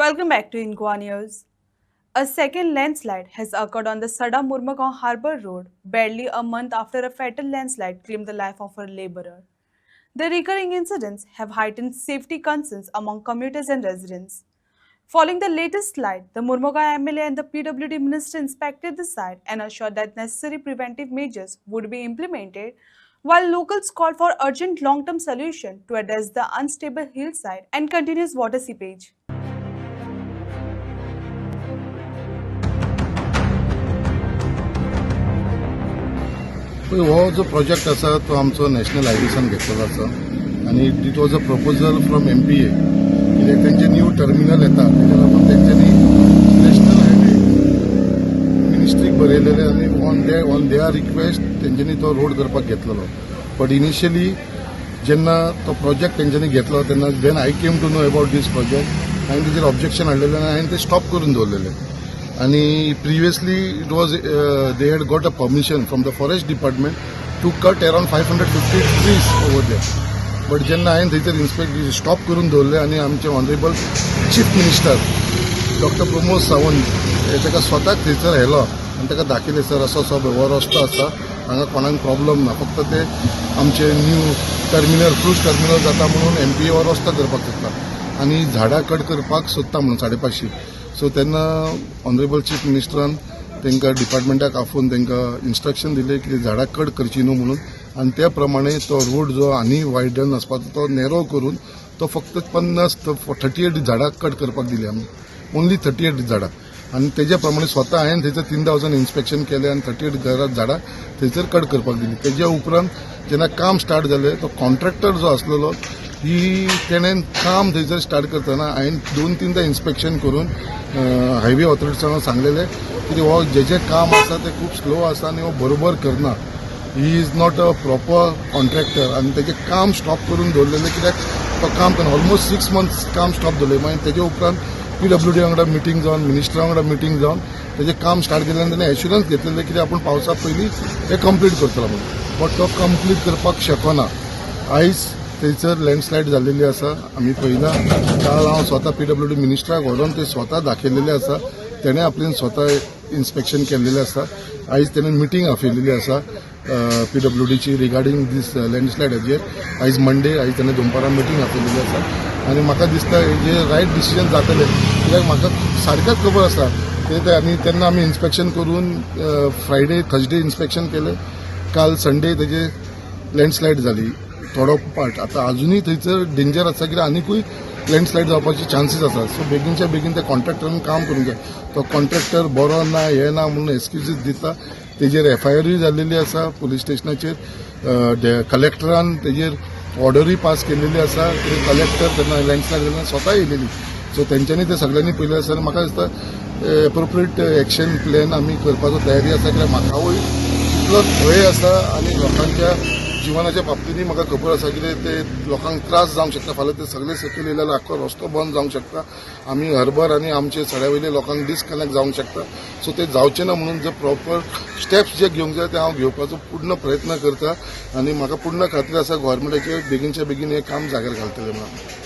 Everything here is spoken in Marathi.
Welcome back to Inqua News. A second landslide has occurred on the Sada Murmagaon Harbour Road, barely a month after a fatal landslide claimed the life of a labourer. The recurring incidents have heightened safety concerns among commuters and residents. Following the latest slide, the Murmagaon MLA and the PWD minister inspected the site and assured that necessary preventive measures would be implemented, while locals called for urgent long-term solution to address the unstable hillside and continuous water seepage. हो जो प्रोजेक्ट असा तो आमचो नॅशनल हायवेसान घेतलेलो आसा आणि it was a proposal from MPA कित्याक तेंचे न्यू टर्मिनल येता तेच्या लागून तेंच्यांनी नॅशनल हायवे मिनिस्ट्रीक बरयलेले आनी ऑन देअर रिक्वेस्ट तेंच्यांनी तो रोड करपाक घेतलेलो. बट इनिशियली जेन्ना तो प्रोजेक्ट तेंच्यांनी घेतलो तेन्ना then I came to know about this project हांवें तेजेर ऑब्जेक्शन हाडलेलें आनी हांवें ते स्टॉप करून दवरलेले. आणि previously it was they had got a permission from the forest department to cut around 550 trees over there. But जेन्ना हांवें थंयसर इन्स्पेक्ट स्टॉप करून दवरले आनी आमचे honourable chief minister doctor Pramod Sawant ताका स्वताक थंयसर व्हेलो आनी ताका दाखयलें सर असो असो हो रस्तो आसा हांगा कोणाक प्रॉब्लम ना फक्त ते आमचे न्यू टर्मिनल क्रूज टर्मिनल जाता म्हणून MPA हो रस्तो करपाक सोदता आनी झाडां कट करपाक सोदता म्हणून 550. सो तेन्ना ऑनरेबल चीफ मिनिस्टरान तांकां डिपार्टमेंटाक आफोवन तांकां इन्स्ट्रक्शन दिले की झाडां कट करची न्हू म्हणून आनी त्या प्रमाणे तो रोड जो आनी वायडन आसपाचो तो नॅरो करून तो फक्त 38 झाडां कट करपाक दिले आमी ओन्ली 38 झाडां आनी तेज्या प्रमाणे स्वता हांवें थंयसर 3000 इन्स्पेक्शन केलें आनी 38 झाडां थंयसर कट करपाक दिली. तेज्या उपरांत जेन्ना काम स्टार्ट जालें तो कॉन्ट्रॅक्टर जो आसलेलो तेणें काम थंयसर स्टार्ट करतना हांवें 2-3 इन्स्पेक्शन करून हायवे ऑथॉरिटीसांक सांगलेलें की हो जें काम आसा तें खूब स्लो आसा आनी हो बरोबर करना. He is not a proper contractor आनी तेजें काम स्टॉप करून दवरलेलें कित्याक तो काम करना ऑलमोस्ट 6 months काम स्टॉप दवरलें. मागीर तेजे उपरांत PWD वांगडा मिटींग जावन मिनिस्टरा वांगडा मिटींग जावन तेजें काम स्टार्ट केलें आनी तेणें एश्युरन्स घेतलेलें की आपूण पावसा पयलीं हें कंप्लीट करतलो म्हणून. बट तो कंप्लीट करपाक शकना. आयज थंयसर लँडस्लायड जाल्लेली आसा आमी पळयला. काल हांव स्वता PWD मिनिस्टराक व्हरोन ते स्वता दाखयलेले आसा. तेणें आपल्यान स्वता इन्स्पेक्शन केल्लेलें आसा. आयज तेणें मिटींग आपयलेली आसा PWDची रिगार्डींग दीस लँडस्लायड हेजेर. आयज मंडे आयज तेणें दनपारां मिटींग आपयलेली आसा आनी म्हाका दिसता हेजेर रायट डिसिजन जातलें कित्याक म्हाका सारकेंच खबर आसा ते आनी तेन्ना आमी इन्स्पेक्शन करून फ्रायडे थर्सडे इन्स्पेक्शन केलें. काल संडे तेजे लँडस्लायड जाली थोडो पार्ट. आतां अजुनूय थंयसर डेंजर आसा कित्याक आनिकूय लँडस्लायड जावपाचे चान्सीस आसा. सो बेगीनच्या बेगीन त्या कॉन्ट्रॅक्टरान काम करूंक जाय. तो कॉन्ट्रॅक्टर बरो ना हे ना म्हणून एक्सक्युजीस दिता. तेजेर FIRूय जाल्लेली आसा पुलीस स्टेशनाचेर. कलेक्टरान तेजेर ऑर्डरूय पास केलेली आसा. कलेक्टर तेन्ना लँडस्लायड जाल्यार स्वता येयलेली. सो तेंच्यांनी ते सगळ्यांनी पयलें आसा आनी म्हाका दिसता एप्रोप्रिएट एक्शन प्लॅन आमी करपाचो तयारी आसा कित्याक म्हाकावूय इतलो भंय आसा आनी लोकांच्या जिवनाच्या बाबतींनी म्हाका खबर आसा कितें ते लोकांक त्रास जावंक शकता. फाल्यां ते सगळे सकयल येयल्यार आख्खो रस्तो बंद जावंक शकता. आमी हरभर आनी आमचे सड्या वयले लोकांक डिस्कनेक्ट जावंक शकता. सो ते जावचें ना म्हणून जे प्रॉपर स्टेप्स जे घेवंक जाय ते हांव घेवपाचो पूर्ण प्रयत्न करता आनी म्हाका पूर्ण खात्री आसा गव्हर्मेंटाचेर बेगीनच्या बेगीन हें काम जाग्यार घालतलें म्हणून.